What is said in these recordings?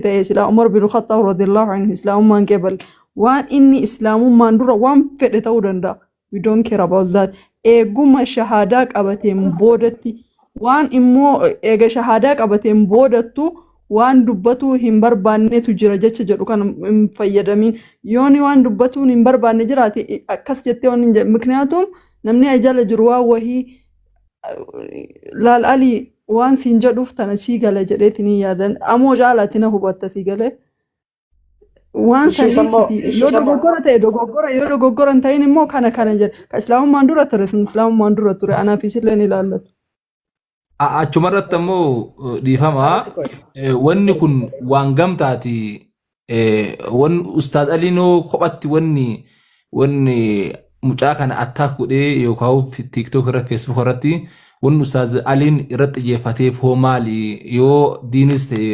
إسلام عمر بن الخطاب رضي الله عنه إسلام ما قبل وان إني إسلام ما ندور وان فد تورندا we don't care about that إيجوما شهادة أبتين بودتي وان إمو إيجا شهادة أبتين بودتو وان دبتو هم بربانة تجرا جتش جرو كان مفيدامين يوني وان دبتو هم بربانة جراتي أكس جتة وان مكنياتهم نمني أجال جروا وهي لا الألي وان سينجا دفتنا سيجالة جريتني يادن أمو جالتنا هو بتسيجالة وان سنيسي يودو غورة تيدو غورة يودو غورة تاين مو كان جر كإسلام ماندورة ترى إسلام ماندورة ترى أنا في سلني لالله achumarratti ammoo dhiifama wanni kun waan gamtaati wan ustaad Aliinoo kophatti wanni mucaa kana attack godhee yookaan TikTok irratti Facebook irratti wanni ustaad Aliin irratti xiyyeeffateef hoo maali yoo diinis ta'e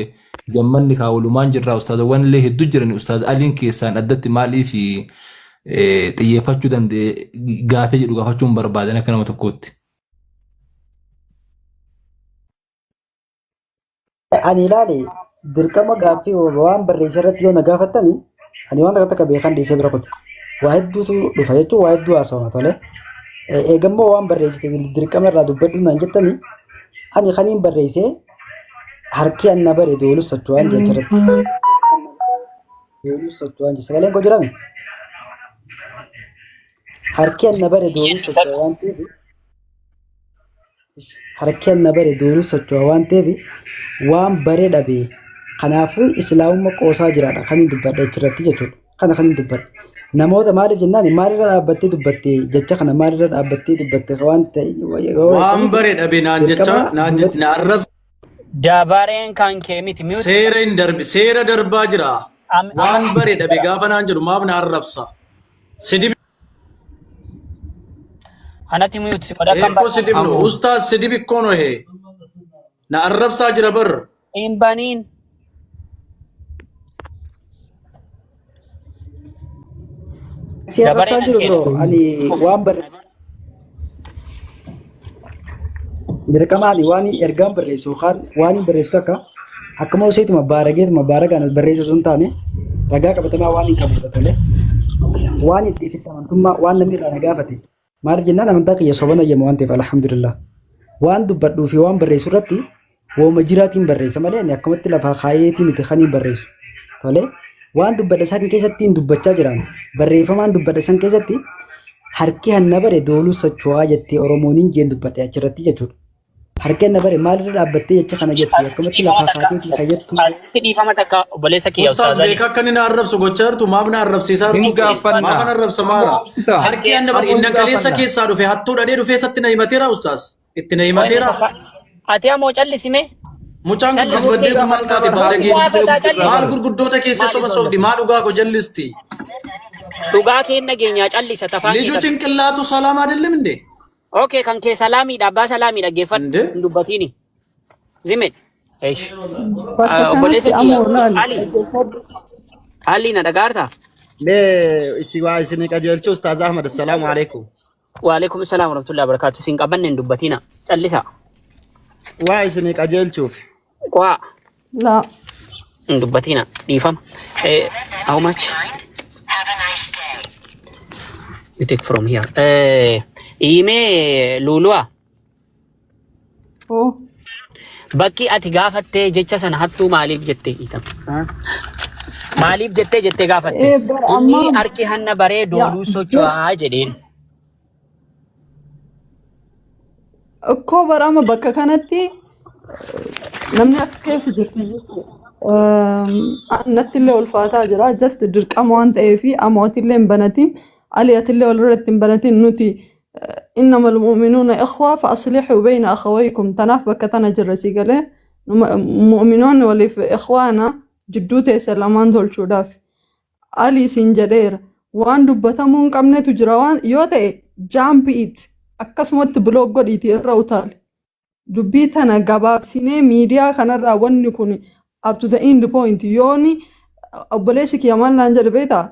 gammanni kaawwalumaan jirra ustaadawwan illee hedduu jiran ustaad Aliin keessaan addatti maalii fi xiyyeeffachuu danda'e gaafee jedhu gaafachuun barbaadan akka nama tokkootti. Ani ilaali dirqama gaaffii waan barreessa irratti yoo na gaafattani ani waan akka beekan dhiisee bira qote waa hedduutu dhufa jechuun waa hedduu haasawama tole eegammoo waan barreessite dirqama irraa dubbadhu naan jettani ani kaniin barreessee harki anna bare doolu socho'aan jechirratti doolu socho'aan jecha sagaleen koo jirame harki anna bare doolu socho'aa waan ta'eef harki anna bare doolu socho'aa waan ta'eef waan bare dhabe kanaafuu islaamummaa qoosaa jiraadha kaniin dubbadha jechirratti jechuudha kana kaniin dubbadha namoota maaliif jennaan maalirra dhaabbattee dubbatte jecha kana maalirra dhaabbattee dubbatte waan ta'e waan bare dhabe naan jecha na arrab dabareen kan keemiti seera darbaa jira waan bare dhabe gaafa naan jedhu maaf na arrabsa sidib anati muyut si pada kan ko sidibno ustaz sidib kono he na arrabsa jira bar imbanin siapa saja bro ani waan bare dirqama ali waan ergaan barreessu kan waan barreessu takka akkuma useetuma baaragaan barreessu sun taane ragaa qabatamaa waan hin qabu tole waan itti fitamantummaa waan namni irraa nagaafate maal jennaan amantaa kiyya sobana yemma waan ta'eef alhamdulillah waan dubbadhuu fi waan barreessu irratti wooma jiraatiin barreessa malee ani akkamatti lafaa kaayeetii miti kaniin barreessu tole waan dubbadha san keessatti dubbachaa jiran barreeffamaan dubbadha san keessatti harki hanna bare dooluu socho'aa jettee Oromooniin jeen dubbadhe achirratti jechuudha harki hanna bare maalirra dhaabbattee jecha kana jettee akkamatti lafaa kaayeetii kayyattu asitti dhiifama takka obboleessa kiyya ustaz beeka akka inni na arrabsu gochaa jirtu maaf na arrabsiisaa jirtu maaf na arrabsa maara harki hanna bare inni kaleessa keessaa dhufe hattuu dhadhee dhufee satti na himateera ustaz itti na himateera ati ammoo callisime mucaan guddis baddee maal taate baadagee maal gurguddoota keessa soba sobdi maal dhugaa ko jallisti dhugaa keen nageenyaa callisa tafaan ልጁ ጭንቅላቱ ሰላም አይደለም እንዴ ኦኬ ከንኬ ሰላሚ ዳባ ሰላሚ ደገፈን ዱበቲኒ ዚሜን እሺ ኦቦሌሰ አሊ ነዳጋርታ ለሲዋ እስኒ ቀጀልቹ ኡስታዝ አህመድ ሰላም አለይኩም ወአለይኩም ሰላም ወራህመቱላሂ ወበረካቱ ሲንቀበን ዱበቲና ጨልሳ waa isini qajeelchuuf qua la dubbatina difam how much Have a nice day. you take from here ime lulua oh bakki ati gaafatte jecha sana hattuu maaliif jette itam maaliif jette gaafatte inni harki hanna baree dooluu socho'aa jedheen Akkoo barama bakka kanatti namni as keessa jirtu natti illee ulfaataa jira just dirqama waan ta'eef amootillee hin banatin aliyatillee walirratti hin banatin nuti إنما المؤمنون إخوة فأصلحوا بين أخويكم تناف بكتنا جرسي قاله مؤمنون واللي في إخوانا جدوتي سلامان دول شوداف علي سنجدير وان دبتمون قمنا تجروان يوتي جامبيت akkasumatti blog godhiiti irra utaale dubbii tana gabaabsinee miidiyaa kanarraa wanni kun up to the end point yooni obboleessi kiyya mallaan jedhe beektaa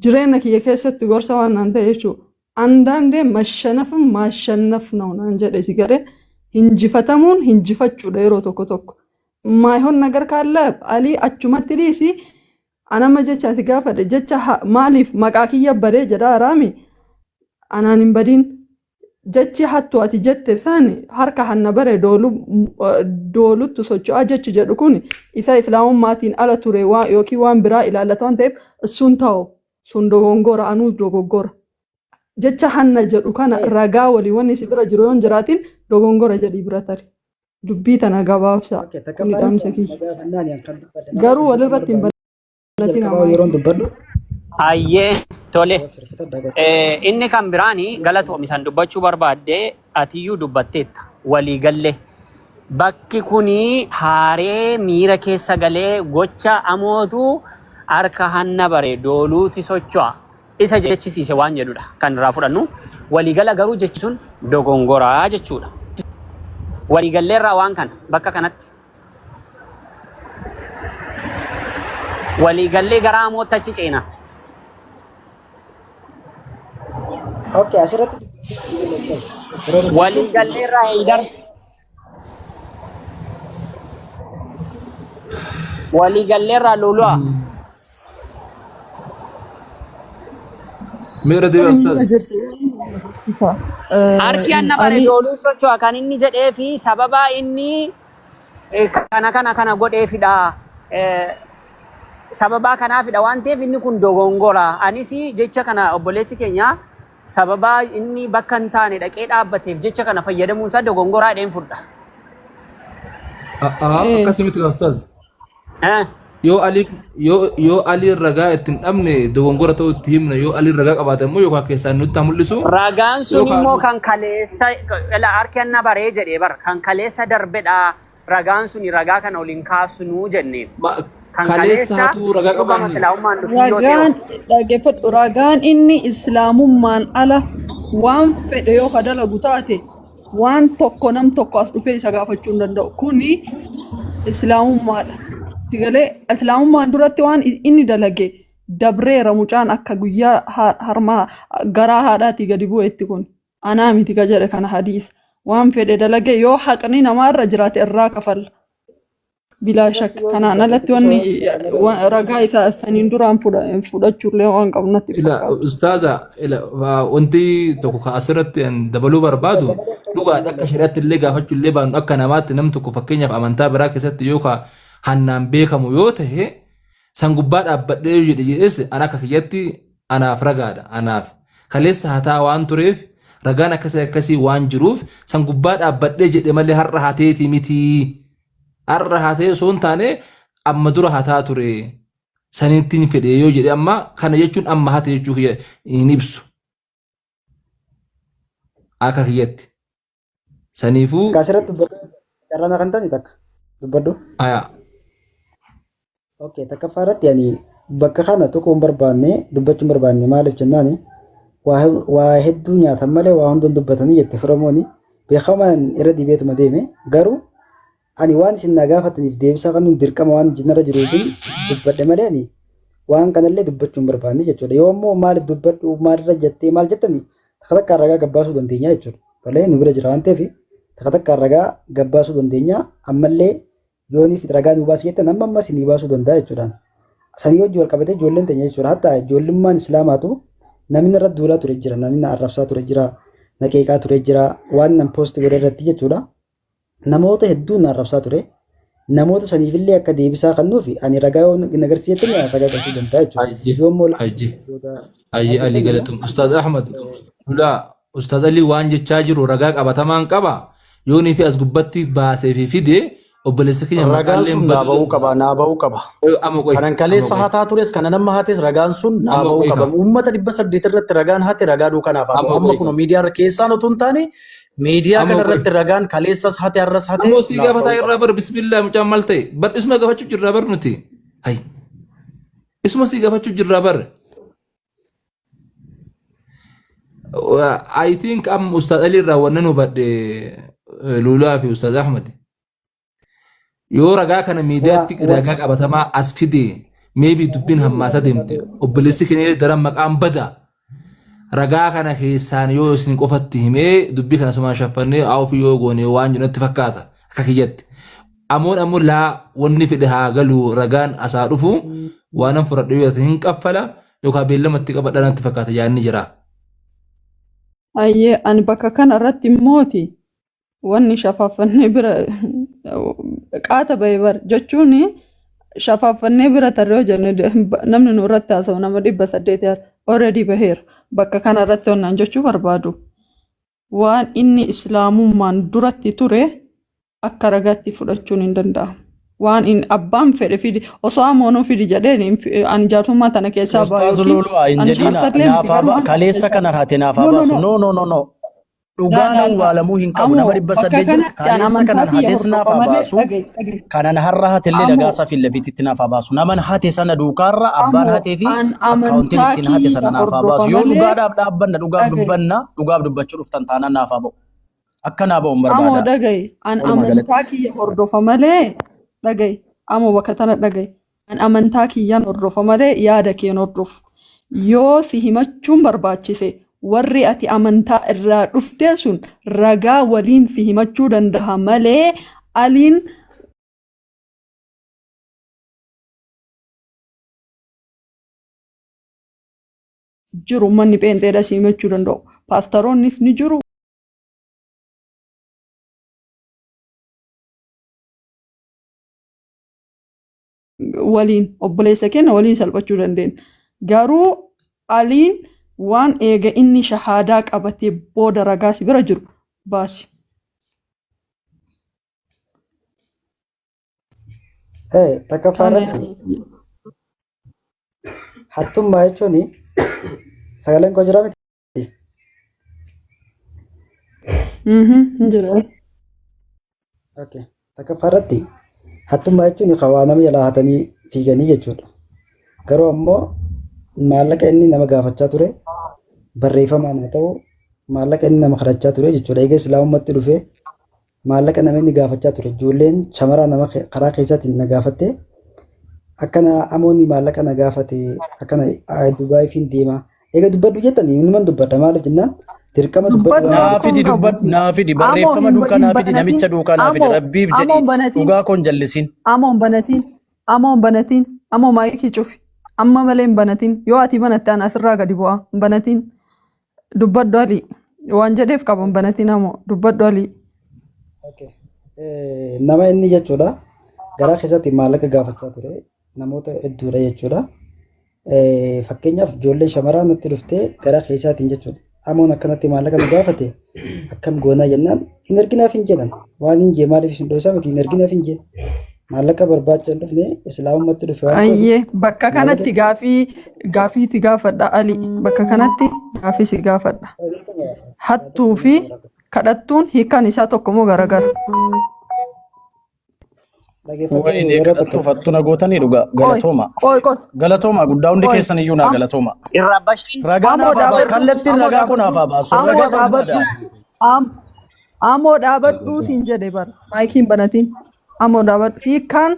jireenya kiyya keessatti gorsa waan naan ta'e jechuudha andaandee maashannaf na'u naan jedhe si gadhe hinjifatamuun hinjifachuudha yeroo tokko ማይሆን ነገር ካለ አሊ አቹመት ዲሲ አናመ ጀቻ ትጋፈደ ጀቻ ማሊፍ መቃኪያ በሬ ጀዳ ራሚ አናኒን በዲን ጀቺ ሀቱ አቲ ጀቴ ሳኒ ሀርካ ሀነ በሬ ዶሉቱ ሶቹ አጀች ጀዱ ኩኒ ኢሳ ኢስላሙን ማቲን አለ ቱሬ ዮኪ ዋን ብራ ኢላለቷን ተይብ እሱን ታው ሱን ዶጎንጎራ አኑ ዶጎጎራ ጀቻ ሀነ ጀዱ ካና ረጋ ወሊ ወኒ ሲብራ ጅሮዮን ጅራቲን ዶጎንጎራ ጀዲ ብራታሪ dubbii tana gabaabsa kuni dhaamsa kiyya garuu walirratti hin balatin yeroon dubbadhu Ayyee tole. Inni kan biraani galatoomisan dubbachuu barbaadde atiyyuu dubbatteetta walii galle. Bakki kuni haaree miira keessa galee gocha amootu harka hanna bare dooluuti socho'a. Isa jechisiise waan jedhudha kan irraa fudhannu. Waliigala garuu jechi sun dogongoraa jechuudha. Waliigalleerraa waan kana bakka kanatti. Waliigallee garaa amootti achi ceena. Okay, asirratti Waliigalleerraa Haydar. Waliigalleerraa Lolua. Meera deebi ustaz. Harki anna bare dooluu socho'a kan inni jedhee fi sababa inni kana godheefidha. Sababa kanaafidha waan ta'eef inni kun dogongora. Anis jecha kana obboleessi keenya sababa inni bakka hin taane dhaqee dhaabbateef jecha kana fayyadamuun isaa dogongoraa jedheen fudha. Akkasumatti ustaz. Yoo Ali ragaa ittiin dhabne dogongora ta'uu itti himna yoo Ali ragaa qabaate immoo yookaan keessaan nutti mul'isu. Ragaan sun immoo kan kaleessa harki anna baree jedhee bara kan kaleessa darbedha. Ragaan suni ragaa kana waliin kaasnuu jennee. Kaleessaatu ragaa qabaanne. Ragaan dhaggeeffadhu ragaan inni islaamummaan ala waan fedhe yoo dalagu taate waan tokko nam tokko as dhufee isa gaafachuu hin danda'u. Kuni islaamummaadha. Sigalee islaamummaan duratti waan inni dalage dabreera mucaan akka guyyaa harmaa garaa haadhaati gadi bu'eetti kun anaa miti ka jedhe kana hadiis waan fedhe dalage yoo haqni namaarra jiraate irraa kafalla. Bilaa shakka kanaan alatti wanni ragaa isaa saniin duraan fudhachuullee waan qabu natti fakkaata. Ustaaza wanti tokko asirratti dabaluu barbaadu dhugaadha akka shari'aatti illee gaafachuu illee baanu akka namaatti nam tokko fakkeenyaaf amantaa biraa keessatti yookaan hannaan beekamu yoo ta'e san gubbaa dhaabbadhee jedhe jedhes ana akka kiyyatti anaaf ragaadha anaaf kaleessa hataa waan tureef ragaan akkasii waan jiruuf san gubbaa dhaabbadhee jedhe malee har'a hateeti miti. Har'a hatee osoo hin taane amma dura hataa ture sanittiin fedhe yoo jedhe amma kana jechuun amma hate jechuu hin ibsu akka kiyyatti saniifuu asirratti dubbadhu carraan kan ta'e takka dubbadhu. Okay, takka faaratti yani bakka kana tokko hin barbaanne dubbachuu hin barbaanne maaliif jennaani waa hedduu nyaatan malee waa hunda dubbatanii jette Oromooni beekamaan irra dibeetuma deeme garuu ani waan isin na gaafataniif deebisaa kan dirqama waan jinnarra jiru isin dubbadhe malee ani waan kanallee dubbachuu hin barbaanne jechuudha. Yoo immoo maaliif dubbadhu maalirra jettee maal jettani takka takkaan ragaa gabbaasuu dandeenya jechuudha. Tolee nu bira jira waan ta'eef takka takkaan ragaa gabbaasuu dandeenya ammallee yooniif ragaa nu baasii jettan amma ammas ni baasuu danda'a jechuudha. Sanii hojii wal qabatee ijoolleen teenya jechuudha. Hatta ijoollummaan islaamaatu namni irra duulaa ture jira, namni arrabsaa ture jira, naqeeqaa ture jira, waan nan poosti godhe irratti jechuudha. Namoota hedduun arrabsaa ture. Namoota saniifillee akka deebisaa kennuufi ani ragaa yoo nagarsiisettani ragaa qabsuu danda'a jechuudha. Ayyi Ali galatum Ustaaz Ahmad Lula Ustaaz Ali waan jechaa jiru ragaa qabatamaan qaba yoonii fi as gubbatti baasee fi fide obboleessa keenya ragaan sun naaba'uu qaba. Kanan kaleessa hataa tures kana nama hates ragaan sun naaba'uu qaba. Uummata 800 irratti ragaan hate ragaa duukanaaf amma kun miidiyaa keessaan otoo hin taane miidiyaa kana irratti ragaan kaleessas hate arras hate. Ammoo si gaafataa irraa bar bismillah mucaan maal ta'e bar isuma gaafachuu jirraa bar nuti. Hay isuma si gaafachuu jirraa bar. I think Ustaaz Ali irraa wannan hubadhe Lulaa fi Ustaaz Ahmad. Yoo ragaa kana miidiyaatti ragaa qabatamaa as fide maybe dubbiin hammaata deemte obboleessi keenya daran maqaan bada ragaa kana keessaan yoo isin qofatti himee dubbii kana sumaan shaffannee awfi yoo goone waan jedhatti fakkaata akka kiyyatti amoon ammoo laa wanni fedhe haa galu ragaan asaa dhufu waanan fudhadhu yoo hin qaffala yookaan beellamatti qabadha natti fakkaata yaadni jira. Ayyee ani bakka kana irratti immooti wanni shafaafannee bira qaata bahee bar jechuun shafaafannee bira tarree hojjenne namni nu irratti haasa'u nama 800 already baheera bakka kana irratti onnaan jechuu barbaadu. Waan inni islaamummaan duratti ture akka ragaatti fudhachuun hin danda'amu. Waan inni abbaan fedhe fidi osoo amoonuu fidi jedheen ani jaarsummaa tana keessaa Ustaaz Lulu injedina naafaa kaleessa kana haate naafaa baasu no dhugaan awwaalamuu hin qabu nama 800 kaleessa kana haates naafaa baasu kanan har'a haatillee dhagaasaa fi lafiitti naafaa baasu naman haate sana duukaarra abbaan haatee fi akkaawuntiin ittiin haate sana naafaa baasu yoo dhugaadhaaf dhaabbanna dhugaaf dubbachuu dhuftan taanaan naafaa ba'u akkanaa ba'uun barbaada. Amoo dhagaye an amantaa kiyya hordofa malee dhagaye amoo bakka tana dhagaye an amantaa kiyyaan hordofa malee yaada keen hordofu yoo si himachuun barbaachise warri ati amantaa irraa dhufte sun ragaa waliin si himachuu danda'a malee aliin jiru manni pheenxeedha si himachuu danda'u paastaroonnis ni jiru. Waliin obboleessa keenya waliin salphachuu dandeenya. Garuu aliin waan eega inni shahaadaa qabatee booda ragaa si bira jiru baasi. Takka faarratti hattummaa jechuun sagaleen koo jira miti. Jira. Takka faarratti hattummaa jechuun waa nama jalaa hatanii fiiganii jechuudha. Garuu ammoo maallaqa inni nama gaafachaa ture barreeffamaan haa ta'u maallaqa inni nama kadhachaa ture jechuudha. Egaa islaamummaatti dhufee maallaqa nama inni gaafachaa ture ijoolleen shamaraa nama karaa keessaatiin na gaafatte akkana amoonni maallaqa na gaafate akkana Dubaay fiin deema. Egaa dubbadhu jettanii numan dubbadha maaliif jennaan dirqama dubbadhu. Naafidi barreeffama duukaa naafidi namicha duukaa naafidi rabbiif jedhi dhugaa koon jallisiin. Amoon banatiin amoo maayikii cufi. Amma malee hin banatiin yoo ati banatte ana asirraa gadi bu'aa hin banatiin dubbadhu alii waan jedheef qaba hin banatiin amoo dubbadhu alii. Nama inni jechuudha garaa keessatti maallaqa gaafachaa ture namoota hedduudha jechuudha. Fakkeenyaaf ijoollee shamaraa natti dhuftee garaa keessaatiin jechuudha. Amoon akkanatti maallaqa na gaafate akkam goonaa jennaan hin erginaaf hin jedhan waan hin jee maaliif hin dhoosaa miti hin erginaaf hin jee. Maallaqa barbaacha dhufne islaamummaatti dhufe waan ayyee bakka kanatti gaafii si gaafadha ali bakka kanatti gaafii si gaafadha hattuu fi kadhattuun hiikaan isaa tokko moo garagara wayinii kadhattuuf hattuna gootanii dhugaa galatooma guddaa hundi keessan iyyuu naa galatooma ragaa naafaa baasu kallattiin ragaa kun naafaa baasu amoo dhaabadhuu siin jedhe bar maayikiin banatiin amoo dhaabadhu hiikaan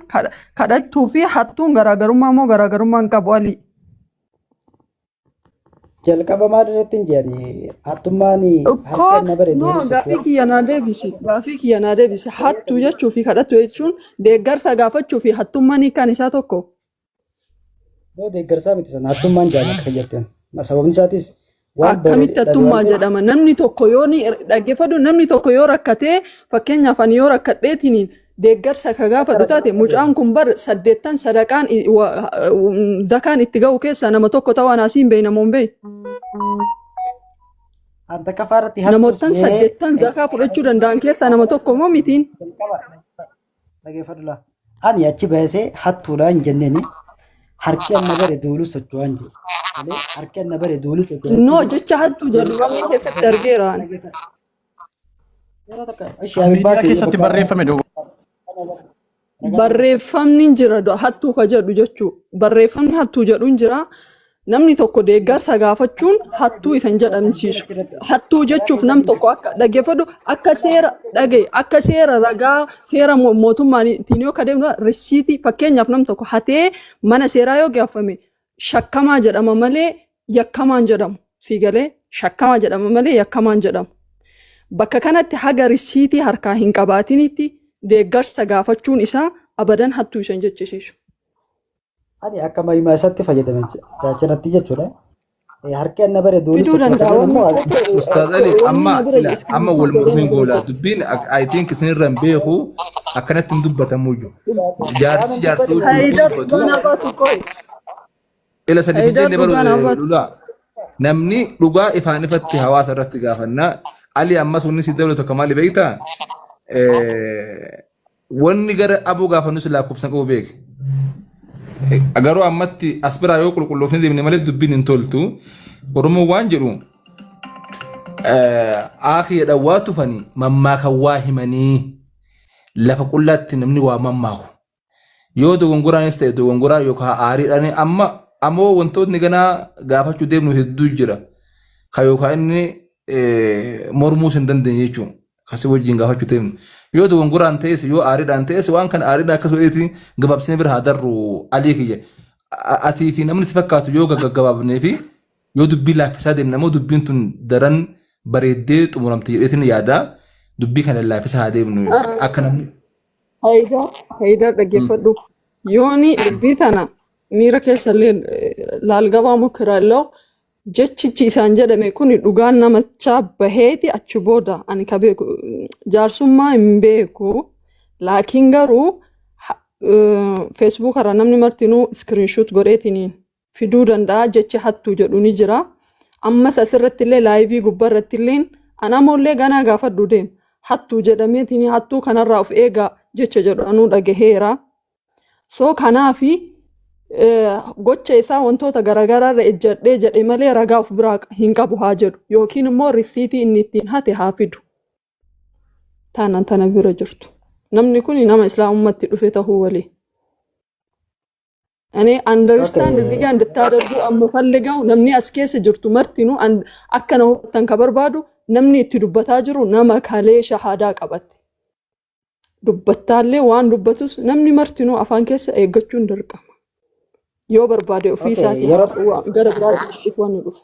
kadhattuu fi hattuun garaagarummaa moo garaagarummaan qabu alii. Jalqaba maal irratti hin jedhani hattummaan gaafii kiyya naa deebisi hattuu jechuu fi kadhattuu jechuun deeggarsa gaafachuu fi hattummaan hiikaan isaa tokko. Deeggarsaa miti sana hattummaan jaalladha kan jettan sababni isaatis akkamitti hattummaa jedhama namni tokko yoo dhaggeeffatu namni tokko yoo rakkatee fakkeenyaaf ani yoo rakkadheetiniin deeggarsa ka gaafadhu taate mucaan kun bar 8 sadaqaan zakaan itti ga'u keessaa nama tokko ta'uu anaasiin beey namoon beey. Namoottan 8 zakaa fudhachuu danda'an keessaa nama tokko moo mitiin. Ani achi baasee hattuudha hin jenneeni harki amma bare duulu socho'an jiru. Harki amma bare duulu socho'an. No jecha hattuu jedhu ramni keessatti argeeraan. Miidiyaa keessatti barreeffame duuba. Barreeffamni jira hattuu ka jedhu jechuu barreeffamni hattuu jedhu jira namni tokko deeggarsa gaafachuun hattuu isan jedhamsiisu hattuu jechuuf nam tokko akka dhaggeeffatu akka seera dhagaye akka seera ragaa seera mootummaatiin yoo kadeemnu risiitii fakkeenyaaf nam tokko hatee mana seeraa yoo gaafame shakkamaa jedhama malee yakkamaan jedhamu fiigalee shakkamaa jedhama malee yakkamaan jedhamu bakka kanatti haga risiitii harkaa hin qabaatinitti deeggarsa gaafachuun isaa abadan hattuu isaan jechisiisu. Ani akka maayima isaatti fayyadame chaachanatti jechuudha. Harki anna bare duuni Fiduu danda'a. Ustaz Ali amma wal mormiin goola dubbiin I think isinirra hin beeku akkanatti hin dubbatamu iyyuu. Jaarsi Haydar dhugaan abaatu qoy. ila sadi fidee baru lula namni dhugaa ifaan ifatti hawaasa irratti gaafannaa Ali ammas wanni si dabalatu akka maali beektaa wanni gara abuu gaafannu si lakkoofsan qabu beek agaruu ammatti asbiraa yoo qulqulloofni deemne malee dubbiin hin toltu Oromoo waan jedhu akhiidha waa tufanii mammaaka waa himanii lafa qullaatti namni waa mammaaku yoo dogongoraanis ta'e dogongoraa yookaan aariidhaan amma ammoo wantootni ganaa gaafachuu deemnu hedduu jira ka yookaan inni mormuus hin dandeenye jechuun kasi wajjin gaafachuu deemnu yoo dogongoraan ta'es yoo aariidhaan ta'es waan kana aariidhaan akka so'eeti gabaabsinee bira haa darru alii kiyya atii fi namni si fakkaatu yoo gaggabaabnee fi yoo dubbii laaffisaa deemne ammoo dubbiin tun daran bareeddee xumuramte jedheetiin yaadaa dubbii kana laaffisaa haa deemnu akka namni. Haydar dhaggeeffadhu yooni dubbii tana miira keessallee laalgabaa mukiraallee jechichi isaan jedhame kun dhugaan namachaa baheeti achi booda ani ka beeku jaarsummaa hin beeku laakiin garuu feesbuuk irra namni martinuu iskiriinshuut godheetiniin fiduu danda'a jecha hattuu jedhu ni jira ammas asirratti illee laayivii gubbaa irratti illee anamoollee ganaa gaafadhu deemu hattuu jedhameetini hattuu kanarraa of eegaa jecha jedhu anuu dhagaheera soo kanaafi gocha isaa wantoota garaagaraa irra ejjadhee jedhe malee ragaa of biraa hin qabu haa jedhu yookiin immoo risiitii inni ittiin hate haa fidu taanaan tana bira jirtu namni kun nama islaamummaatti dhufe ta'uu walii እኔ አንደርስታንድ እዚህ ጋር እንድታደርጉ አመፈልገው ነምኒ አስኬስ ጅርቱ መርቲኑ አከ ነው ተንከበርባዱ ነምኒ እቲ ዱበታ ጅሩ ነመ ካሌ ሸሃዳ ቀበት ዱበታሌ ዋን ዱበቱስ ነምኒ መርቲኑ አፋን ኬስ ኤገቹ እንደርቀም ዮ በርባዴ ኦፊሳቲ ገረ ብራድ ይፎን ዱፍ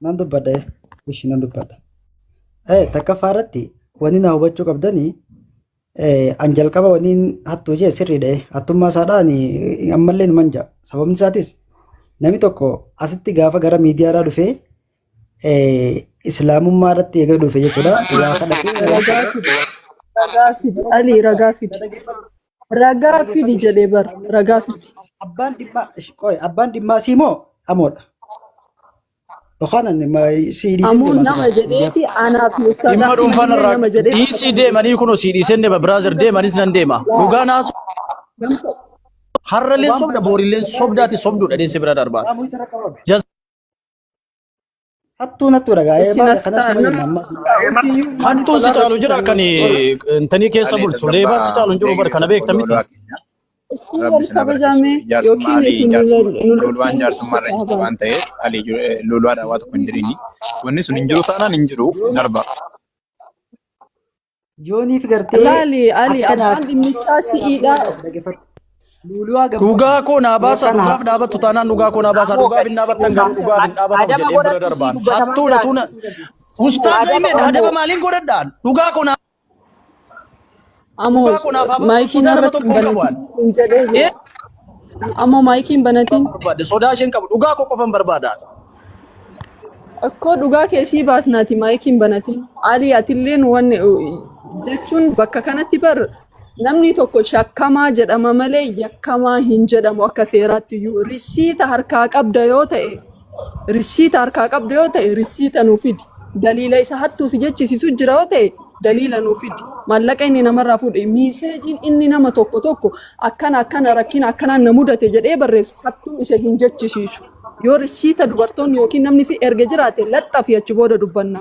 nan dubbadhe ishi nan dubbadha takkafaarratti wani na hubachuu qabdani an jalqaba waniin hattuu jee sirriidha hattummaa isaadhaan ammallee numan ja'a sababni isaatis namni tokko asitti gaafa gara miidiyaadhaa dhufee islaamummaa irratti eega dhufe jechuudha ragaa fidi jedhee bar ragaa fidi abbaan dhimmaa siimoo amoodha Dokanan CD amoon nama jedheeti anaaf dhimma dhuunfaan irraa dhiisii deemanii kunoo siidhiisenne biraazar deemanis nan deema dhugaa naasu harraleen sobda boorilleen sobdaati sobduudha deemsi bira darbaa hattuun hattuudha hattuun si caalu jira kan intanii keessa bulchu leebaan si caalu hin jiru bar kana beekta miti Rabbi sana loluwaan jaarsummaarra jirti waan ta'eef loluwaadhaan waa tokko hin jirini. Wanni sun hin jiru taanaan hin jiru darba. Jooniif gartee Ali abbaan dhimmichaa si'iidha. Dhugaa koo naa baasa dhugaaf dhaabattu taanaan dhugaa koo naa baasa dhugaaf hin dhaabattan garuu dhugaaf hin dhaabatamu jedhee bira darbaan hattuudha tuuna ustaaza himeedha adaba maaliin godhadhaan dhugaa koo naa Amo maikiin irratti banatiin Amo maikiin banatiin sodaa isheen qabu dhugaa koo qofan barbaadaan akkoo dhugaa keessii baasnaati maikiin banatiin Ali atilleen wanne jechuun bakka kanatti bar namni tokko shakkamaa jedhama malee yakkamaa hin jedhamu akka seeraatti iyyuu risiita harkaa qabda yoo ta'e risiita nuuf fidi daliila isa hattuusi jechisiisu jira yoo ta'e dalila nuuf fidi maallaqa inni namarraa fuudhe miiseejiin inni nama tokko akkana rakkina akkanaan na mudate jedhee barreessu hattuu isa hin jechisiisu yoo risiita dubartoonni yookiin namni fi erga jiraate laxxafi achi booda dubbanna.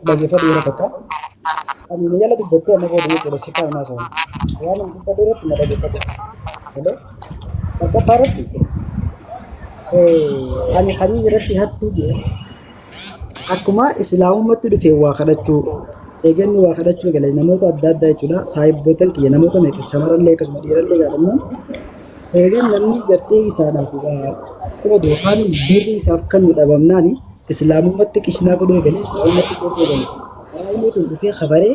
Dhaggeeffadhu yeroo takka ani yala dubbattee amma booda jechuudha si faayimaa sana waan ani dubbadhu irratti na dhaggeeffadhu bakka faaratti ani hadii irratti hattuu jee akkuma islaamummaatti dhufee waa kadhachuu eeganni waa kadhachuu eegale namoota adda addaa jechuudha saayibootan kiyya namoota meeqa shamarrallee akkasuma dhiirallee gaafannaan eegan namni gartee isaadhaaf qoodu yookaan birri isaaf kan dhabamnaani islaamummaatti qishnaa godhuu eegale islaamummaatti qooduu eegale karaa himuutiin dhufee khabaree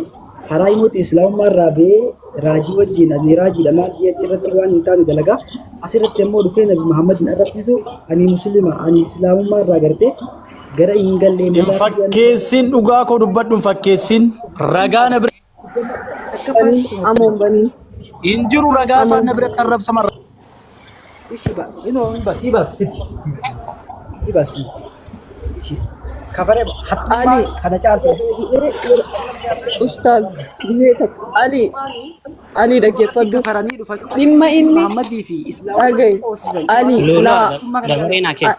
karaa himuutiin islaamummaa irraa ba'ee raajii wajjin ani raajiidha maal achirratti waan hin taane dalagaa asirratti immoo dhufee nabi Muhammadin arrabsiisu ani muslima ani islaamummaa irraa gartee gara hin gallee Hin fakkeessin dhugaa koo dubbadhu hin fakkeessin ragaa na bira Amoon banii. hin jiru ragaa isaan na biratti arrabsaman. Ishiba, bas, ibas, fiti. Ibas, kafare hatta Ali. kana caaltu. Ustaaz Ali dhaggeeffadhu. Kafaranii dhufan. Dhimma inni Muhammadii fi Islaam. dhagaye. Ali laa. dabaree naa kennu.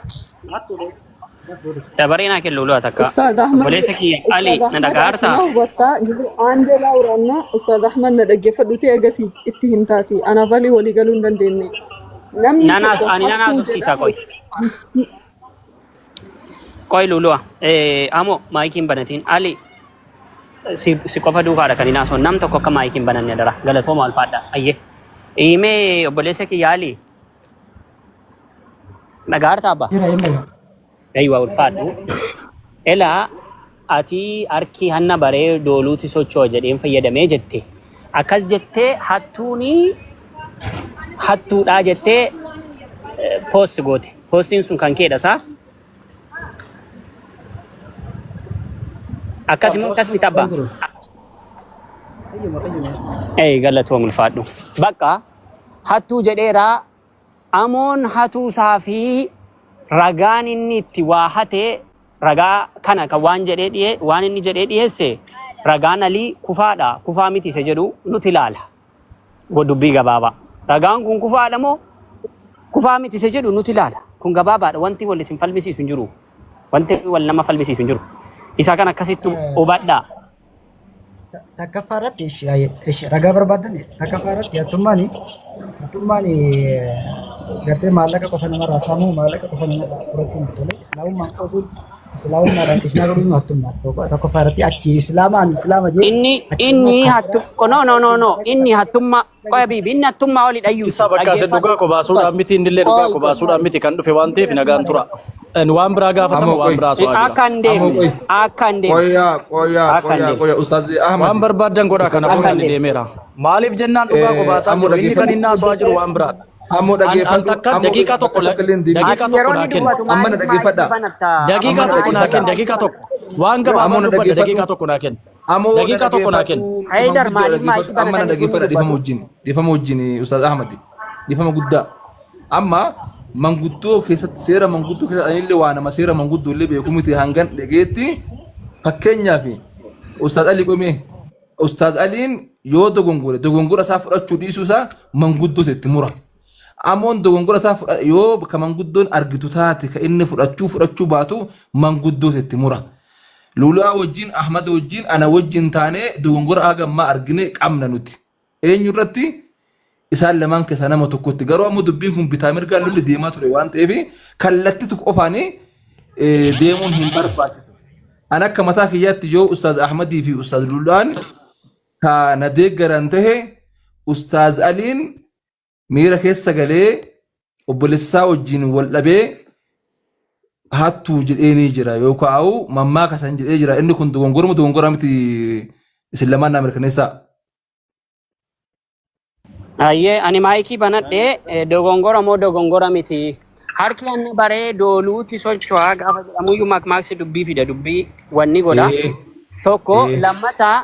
Dabaree naa kennu lolaa takka. Ustaaz Ahmad. Obboleessa kiyya Ali na dhagaartaa. Hubataa jiru aandee laa uraannaa Ustaaz Ahmad na dhaggeeffadhuti agasii itti himtaati. Anaaf walii walii galuu hin dandeenye. Namni tokko Ani nanaa hattuu tursiisaa qoy. jedha. Qoy lulua. Amo maayikiin banatiin Ali si qofa duukaadha kan hinaasoon nam tokko akka maayikiin bananne dara galatooma alfaadha ayyee. Himee obboleessa kiyya Ali. Dhagaartaa abbaa. Jira yemma. Aywa ulfaadhu. Elaa ati harki hanna baree dooluuti socho'a jedheen fayyadamee jette. Akkas jettee hattuudhaa jettee poost goote. Poostiin sun kan keedha saa. Akkasimoo akkas miti abbaa. Galatoom ulfaadhu. Bakka hattuu jedheeraa amoon hatuusaa fi ragaan inni itti waa hatee ragaa kana kan waan inni jedhee dhiyeesse ragaan alii kufaadha kufaa miti isa jedhu nuti ilaala dubbii gabaabaa ragaan kun kufaadha moo kufaa miti isa jedhu nuti ilaala kun gabaabaadha wanti wal isin falmisiisu hin jiru wanti wal nama falmisiisu hin jiru isa kan akkasitti hubadhaa. Takaffaratti ragaa barbaadan takaffaratti hattummaani gartee maallaqa qofa namarraa saamuu maallaqa qofa namarraa fudhachuun tole islaamummaan qosuun islaamummaadhaan qisnaa godhuun hattummaa takaffaratti achi islaama jee inni inni hattummaa qoya biibi inni hattummaa oli dhayyuu Isa bakka isin dhugaa ko baasuudhaan miti indillee dhugaa ko baasuudhaan miti kan dhufe waan ta'eef nagaan tura. Waan biraa gaafatamu waan biraa su'aa jira. akka hin deemne Qoya Ustaaz Ahmad. Waan barbaadan godhaa kana booda ni deemeera. Maaliif jennaan dhugaa ko baasaa jiru inni kan inni haasawaa jiru waan biraadha. Ammoo An takka daqiiqaa tokko naa kennu. Amma na dhaggeeffadha. Daqiiqaa tokko naa kennu daqiiqaa tokko. Waan gabaabaa dubbadha daqiiqaa tokko naa kennu. Daqiiqaa tokko naa kennu. Haydar maaliif maayikii Amma na dhaggeeffadha dhiifama wajjin Ustaaz Ahmad dhiifama guddaa. Amma manguddoo keessatti seera manguddoo keessatti anillee waa nama seera manguddoo illee beeku miti hangan dhageetti fakkeenyaaf Ustaaz Ali qomee Ustaaz Aliin yoo dogongora isaa fudhachuu dhiisuu isaa manguddoo itti mura. Amoon dogongora isaa yoo ka manguddoon argitu taate ka inni fudhachuu baatu manguddoo itti mura. Lulaa wajjin Ahmad wajjin ana wajjin taanee dogongora hagammaa argine qabna nuti. Eenyu irratti isaan lamaan keessaa nama tokkotti garuu ammoo dubbiin kun bitaa mirgaan lolli deemaa ture waan ta'eef kallattii tokko qofaanii deemuun hin barbaachisu. An akka mataa kiyyaatti yoo Ustaaz Ahmadii fi Ustaaz Lulaan kana deeggaran tahe Ustaaz Aliin miira keessa galee obboleessaa wajjin wal dhabee hattuu jedheenii jira yookaan mammaa kasan jedhee jira inni kun dogongora miti isin lamaan naa mirkaneessaa. Ayyee ani maayikii banadhee dogongora moo dogongora miti. Harki hanna baree dooluuti socho'aa gaafa jedhamuyyuu makmaaksi dubbii fida dubbii wanni godha. Tokko lammataa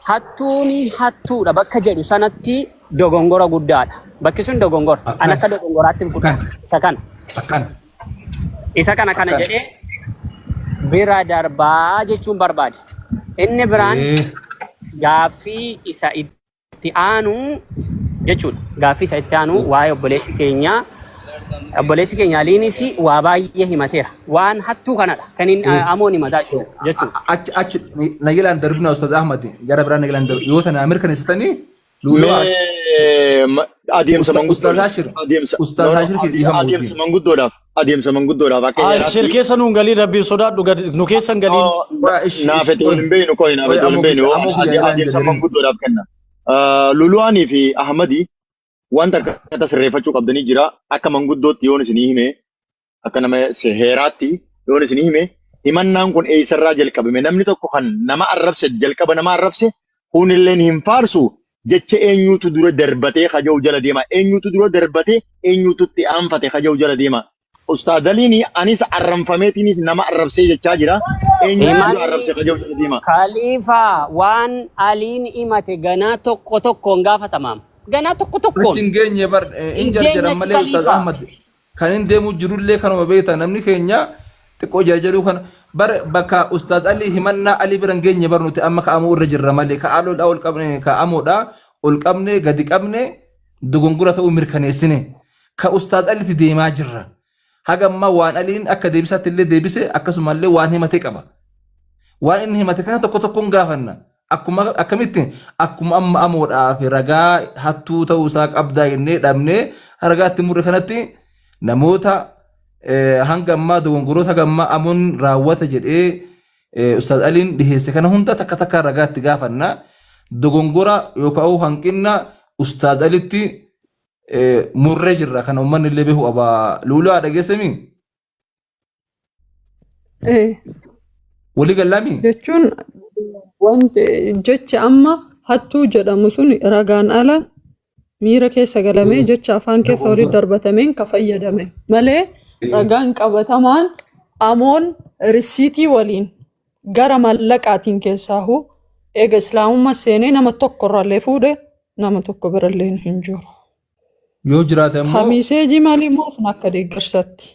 hattuuni hattuudha bakka jedhu sanatti dogongora guddaadha. Bakki sun dogongora. An akka dogongoraatti hin fudhatu. Isa kana. Isa kana jedhee bira darbaa jechuun barbaade. Inni biraan gaaffii isa itti aanu jechuudha. Gaaffii isa itti aanu waa'ee obboleessi keenya Aliinis waa baay'ee himateera. Waan hattuu kanadha. Kan inni amoon himataa jechuudha. Achi nagilaan darbina Ustaaz Ahmad gara biraan nagilaan darbu yoo tana mirkaneessitanii adeemsa manguddoodhaaf akka Ashir keessa nuun galii rabbiin sodaadhu nu keessan galiin. naafete hin beeynu koi naafete hin beeynu adeemsa manguddoodhaaf kenna. Luluwaanii fi Ahmadii wanta akka sirreeffachuu qabdanii jira akka manguddootti yoon isinii hime akka nama heeraatti yoon isinii hime himannaan kun eessarraa jalqabame namni tokko kan nama arrabse jalqaba nama arrabse kunilleen hin faarsu jecha eenyutu dura darbatee haja'u jala deema eenyutu dura darbatee eenyututti aanfate haja'u jala deema. Ustaad Aliin anis arranfameetiinis nama arrabsee jechaa jira eenyutu dura arrabse haja'u jala deema. Khalifa waan Aliin himate ganaa tokko tokkoon gaafatamaam. Ganaa tokko tokkoon. Achi hin geenye bar hin jarjaran malee Ustaad Ahmad kan hin deemu jirullee kanuma beekta namni keenya xiqqoo jarjaruu kana bar bakka Ustaad Ali himannaa Ali biran geenye bar nuti amma ka'amuu irra jirra malee ka'aaloodhaa ol qabne ka'amoodhaa ol qabne gadi qabne dogongora ta'uu mirkaneessine ka Ustaad Alitti deemaa jirra. Haga ammaa waan Aliin akka deebisaatti illee deebise akkasumallee waan himate qaba. Waan inni himate kana tokko tokkoon gaafanna. Akkamitti akkuma amma amoodhaa fi ragaa hattuu ta'uu isaa qabdaa jennee dhabnee ragaatti murre kanatti namoota hanga ammaa dogongoroota hanga ammaa amoon raawwata jedhee Ustaad Aliin dhiheesse kana hunda takka takka ragaatti gaafanna. Dogongora yookaan hanqina Ustaad Alitti murree jirra kana uummanni illee beeku qaba. Luulaa dhageessami? Walii gallaami? Jechuun wanti jecha amma hattuu jedhamu sun ragaan ala miira keessa galamee jecha afaan keessa walii darbatameen ka fayyadame malee ragaan qabatamaan amoon risiitii waliin gara mallaqaatiin keessaahu eega islaamummaa seenee nama tokko irraallee fuudhe nama tokko birallee hin jiru. Yoo jiraate immoo Kamiseeji malee moo akka deeggarsaatti.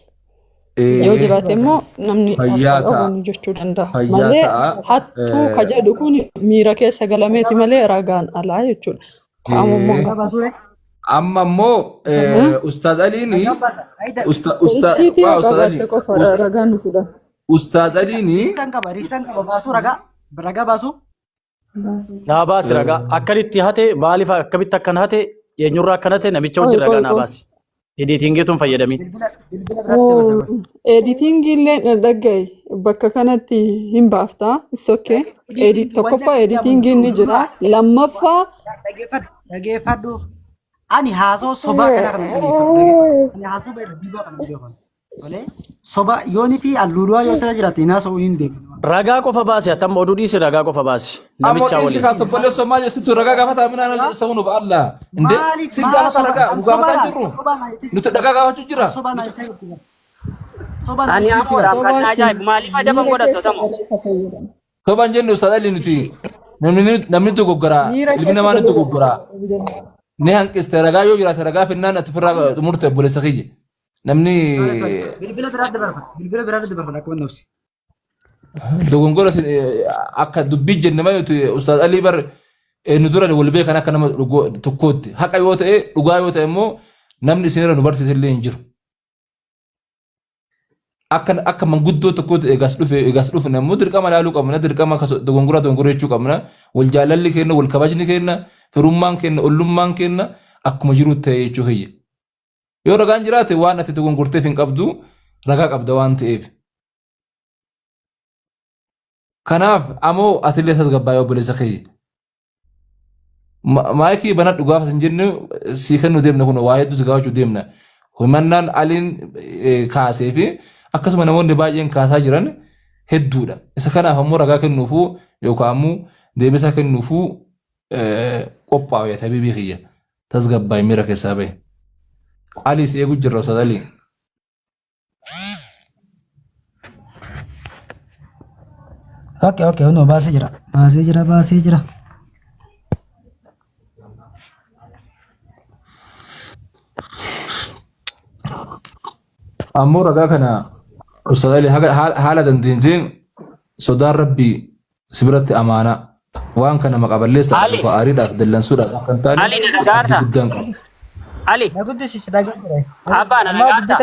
Yoo jiraate immoo namni fayyaa jechuu danda'a. Malee hattuu ka jedhu kun miira keessa galameeti malee ragaan alaa jechuudha. Amma immoo Ustaad Aliin Ustaad Aliin ragaa baasu naa baasi ragaa akkanitti hate maaliif akkamitti akkan hate eenyurraa akkan hate namicha wajjin ragaa naa baasi. Editingeetuun fayyadamin. Editingiillee dhagga'i bakka kanatti hin baaftaa. Isookee. Tokkoffaa editingiin ni jira. Lammaffaa. Dhageeffadhu. Ani haasoo sobaa kana dhageeffadhu. Ani haasoo beeku dibaa kana dhageeffadhu. Soba yoonii fi alluudhaa yoo sirra jiraate haasoo hin deemu. Ragaa qofa baasi atamma oduu dhiisi ragaa qofa baasi. Namicha waliin. Amma tokkollee Somaaliyaa situ ragaa gaafataa minaan sa'uun ba'alla. Inde si gaafata ragaa gaafataa jirru. Nuti ragaa gaafachuu jira. Ani amoodhaaf kan ajaa'ibu maaliif adaba godhattu tamoo? Sobaan jennu Ustaad Ali nuti namni dogoggoraa ilmi namaa ni dogoggoraa. Ni hanqiste ragaa yoo jiraate ragaa finnaan ati firraa xumurte obboleessa kiyye. Namni bilbila biraa dabarfata akka wannoofsi. Dogongora akka dubbii jenne malee Ustaad Ali bar nu dura wal beekan akka nama tokkootti haqa yoo ta'e dhugaa yoo ta'e immoo namni isinirra nu barsiise illee hin jiru. Akka manguddoo tokkootti eegas dhufe namuu dirqama laaluu qabna dirqama dogongora jechuu qabna wal jaalalli kenna wal kabajni kenna firummaan kenna ollummaan kenna akkuma jiru ta'e jechuu kiyya. Yoo ragaan jiraate waan ati dogongorteef hin qabdu ragaa qabda waan ta'eef. Kanaaf amoo atilee tasgabbaa'ee obboleessa kiyya. Maayikii bana dhugaaf hin jenne sii kennu deemna kun waa hedduu si gaafachuu deemna. Himannaan Aliin kaasee fi akkasuma namoonni baay'een kaasaa jiran hedduudha. Isa kanaaf ammoo ragaa kennuufuu yookaan ammoo deebisaa kennuufuu qophaa'ee tabiibii kiyya tasgabbaa'ee miira keessaa bahe. Ali si eegu jirra Ustaad Ali. Okay, no, baasee jira. Ammoo ragaa kana Ustaad Ali haala dandeenyeen sodaan Rabbii si biratti amaanaa waan kana maqaballeessa aariidhaaf dallansuudhaaf kan taane guddaan qaba. Ali. Naguddisi si dagaa ture. Abbaan alagaa.